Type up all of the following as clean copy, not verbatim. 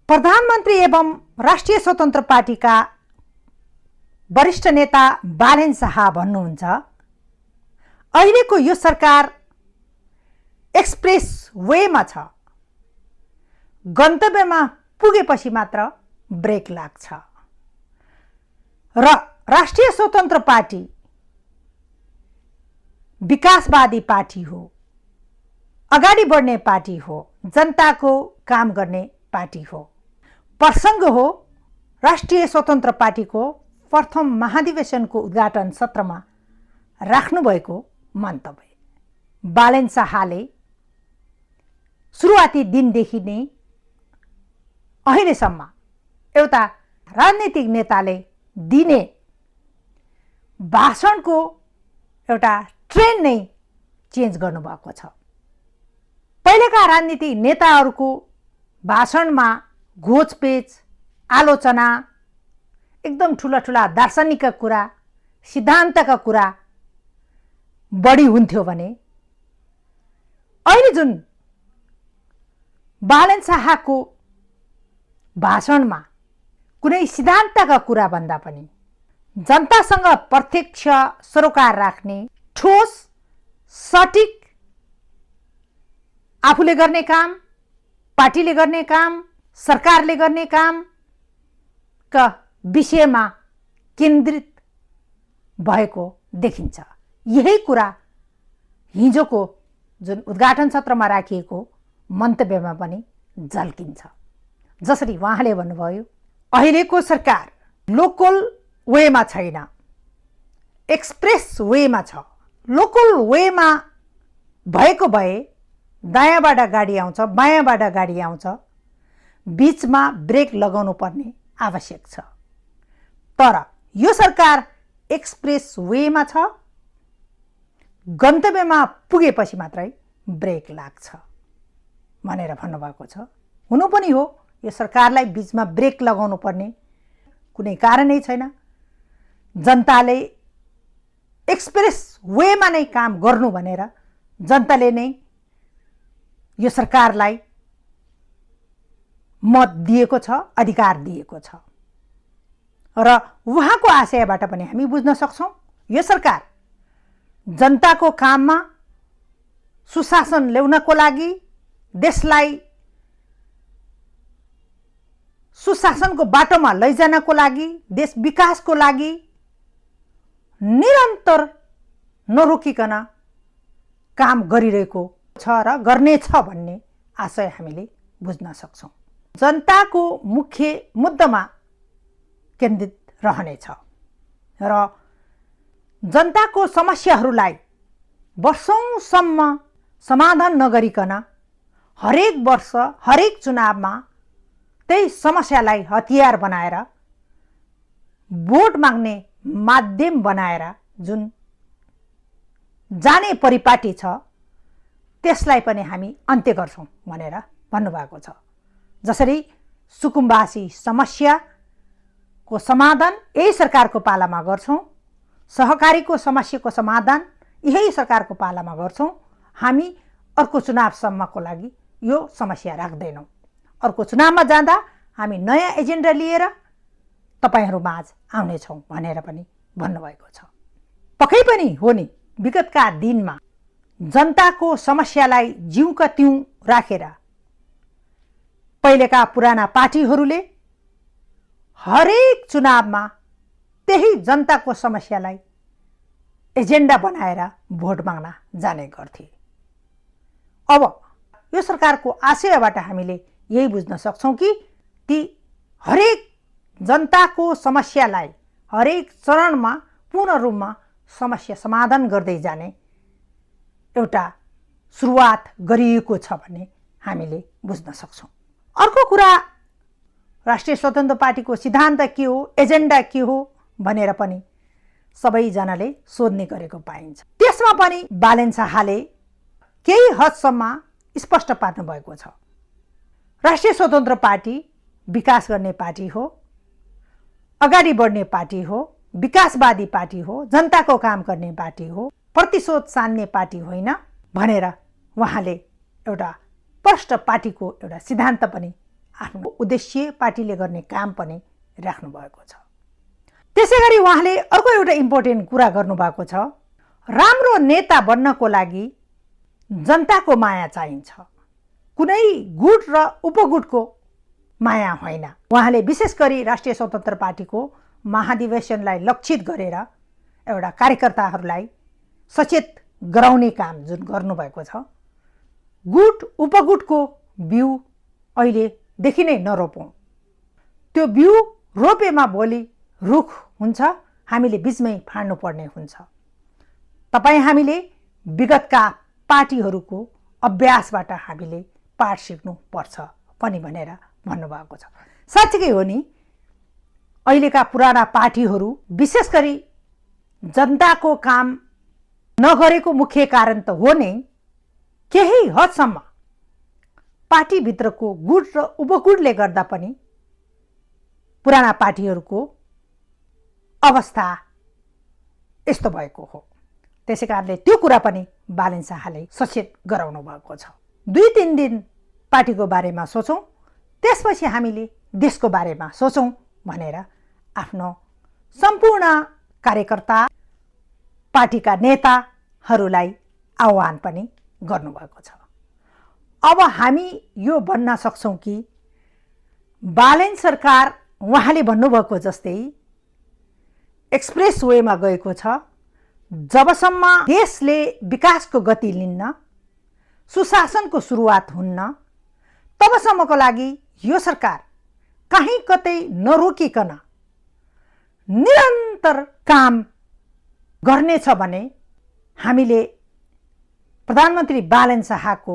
प्रधानमन्त्री एवं राष्ट्रिय स्वतन्त्र पार्टीका वरिष्ठ नेता बालेन शाह भन्नुहुन्छ, अहिलेको यो सरकार एक्सप्रेस वेमा छ, गन्तव्यमा पुगेपछि मात्र ब्रेक लाग्छ र राष्ट्रिय स्वतन्त्र पार्टी विकासवादी पार्टी हो, अगाडि बढ्ने पार्टी हो, जनताको काम गर्ने पार्टी हो। प्रसङ्ग हो राष्ट्रिय स्वतन्त्र पार्टीको प्रथम महाधिवेशनको उद्घाटन सत्रमा राख्नुभएको मन्तव्य। बालेन शाहले सुरुवाती दिनदेखि नै अहिलेसम्म एउटा राजनीतिक नेताले दिने भाषणको एउटा ट्रेन्ड नै चेन्ज गर्नुभएको छ। पहिलेका राजनीतिक नेताहरूको भाषणमा घोचपेच, आलोचना, एकदम ठुला ठुला दार्शनिक कुरा, सिद्धान्तका कुरा बढी हुन्थ्यो भने अहिले जुन बालेन शाहको भाषणमा कुनै सिद्धान्तका कुरा भन्दा पनि जनतासँग प्रत्यक्ष सरोकार राख्ने, ठोस, सटिक, आफूले गर्ने काम, पार्टीले गर्ने काम, सरकारले गर्ने काम का विषयमा केन्द्रित भएको देखिन्छ। यही कुरा हिजोको जुन उद्घाटन सत्रमा राखिएको मन्तव्यमा पनि झल्किन्छ। जसरी उहाँले भन्नुभयो, अहिलेको सरकार लोकल वेमा छैन, एक्सप्रेस वेमा छ। लोकल वेमा भएको भए दायाँबाट गाडी आउँछ, बायाँबाट गाडी आउँछ, बीचमा ब्रेक लगाउनु पर्ने आवश्यक छ। तर यो सरकार एक्सप्रेस वेमा छ, गन्तव्यमा पुगेपछि मात्रै ब्रेक लाग्छ भनेर भन्नुभएको छ। हुनु पनि हो, यो सरकारलाई बीचमा ब्रेक लगाउनु पर्ने कुनै कारणै छैन। जनताले एक्सप्रेस वेमा नै काम गर्नु भनेर जनताले नै यो सरकारलाई मत दिएको छ, अधिकार दिएको छ र उहाँको आशयबाट पनि हामी बुझ्न सक्छौं यो सरकार जनताको काममा सुशासन ल्याउनको लागि, देशलाई सुशासनको बाटोमा लैजानको लागि, देश विकासको लागि निरन्तर नरोकिकन काम गरिरहेको छ र गर्नेछ भन्ने आशय हामीले बुझ्न सक्छौं। जनताको मुख्य मुद्दामा केन्द्रित रहनेछ र जनताको समस्याहरूलाई वर्षौंसम्म समाधान नगरिकन हरेक वर्ष हरेक चुनावमा त्यही समस्यालाई हतियार बनाएर भोट माग्ने माध्यम बनाएर जुन जाने परिपाटी छ त्यसलाई पनि हामी अन्त्य गर्छौं भनेर भन्नुभएको छ। जसरी सुकुम्बासी समस्याको समाधान यही सरकारको पालामा गर्छौं, सहकारीको समस्याको समाधान यही सरकारको पालामा गर्छौं, हामी अर्को चुनावसम्मको लागि यो समस्या राख्दैनौं। अर्को चुनावमा जाँदा हामी नयाँ एजेन्डा लिएर तपाईहरुमाझ आउनेछौं भनेर पनि भन्नुभएको छ। पक्कै पनि हो नि, विगतका दिनमा जनताको समस्यालाई जिउका त्यौं राखेर पहिलेका पुराना पार्टीहरूले हरेक चुनावमा त्यही जनताको समस्यालाई एजेन्डा बनाएर भोट माग्न जाने गर्थे। अब यो सरकारको आशयबाट हामीले यही बुझ्न सक्छौं कि ती हरेक जनताको समस्यालाई हरेक चरणमा पूर्ण रूपमा समस्या समाधान गर्दै जाने एउटा सुरुवात गरिएको छ भन्ने हामीले बुझ्न सक्छौं। अर्को कुरा, राष्ट्रिय स्वतन्त्र पार्टीको सिद्धान्त के हो, एजेन्डा के हो भनेर पनि सबैजनाले सोध्ने गरेको पाइन्छ। त्यसमा पनि बालेन शाहले केही हदसम्म स्पष्ट पार्नु भएको छ। राष्ट्रिय स्वतन्त्र पार्टी विकास गर्ने पार्टी हो, अगाडि बढ्ने पार्टी हो, विकासवादी पार्टी हो, जनताको काम गर्ने पार्टी हो, प्रतिशोध सान्ने पार्टी होइन भनेर उहाँले एउटा स्पष्ट पार्टीको एउटा सिद्धान्त पनि आफ्नो उद्देश्य पार्टीले गर्ने काम पनि राख्नु भएको छ। त्यसैगरी उहाँले अर्को एउटा इम्पोर्टेन्ट कुरा गर्नुभएको छ, राम्रो नेता बन्नको लागि जनताको माया चाहिन्छ, कुनै गुट र उपगुटको माया होइन। उहाँले विशेष गरी राष्ट्रिय स्वतन्त्र पार्टीको महाधिवेशनलाई लक्षित गरेर एउटा कार्यकर्ताहरूलाई सचेत गराउने काम जुन गर्नुभएको छ, गुट उपगुटको बिउ अहिलेदेखि नै नरोपौँ। त्यो बिउ रोपेमा भोलि रुख हुन्छ, हामीले बिचमै फाड्नु पर्ने हुन्छ। तपाईँ हामीले विगतका पार्टीहरूको अभ्यासबाट हामीले पाठ सिक्नुपर्छ पनि भनेर भन्नुभएको छ। साँच्चै हो नि, अहिलेका पुराना पार्टीहरू विशेष गरी जनताको काम नगरेको मुख्य कारण त हो नै, केही हदसम्म पार्टीभित्रको गुट र उपगुटले गर्दा पनि पुराना पार्टीहरूको अवस्था यस्तो भएको हो। त्यसै कारणले त्यो कुरा पनि बालेन शाहले सचेत गराउनु भएको छ। 2-3 दिन पार्टीको बारेमा सोचौँ, त्यसपछि हामीले देशको बारेमा सोचौँ भनेर आफ्नो सम्पूर्ण कार्यकर्ता पार्टीका नेताहरूलाई आह्वान पनि गर्नुभएको छ। अब हामी यो भन्न सक्छौँ कि बालेन सरकार उहाँले भन्नुभएको जस्तै एक्सप्रेस वेमा गएको छ। जबसम्म देशले विकासको गति लिन्न, सुशासनको सुरुवात हुन्न, तबसम्मको लागि यो सरकार कहीँ कतै नरोकिकन निरन्तर काम गर्नेछ भने हामीले प्रधानमन्त्री बालेन शाहको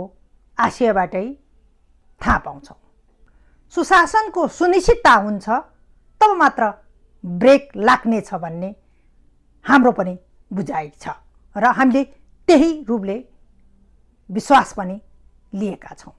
आशयबाटै थाहा पाउँछौँ। सुशासनको सुनिश्चितता हुन्छ, तब मात्र ब्रेक लाग्नेछ भन्ने हाम्रो पनि बुझाइ छ र हामीले त्यही रूपले विश्वास पनि लिएका छौँ।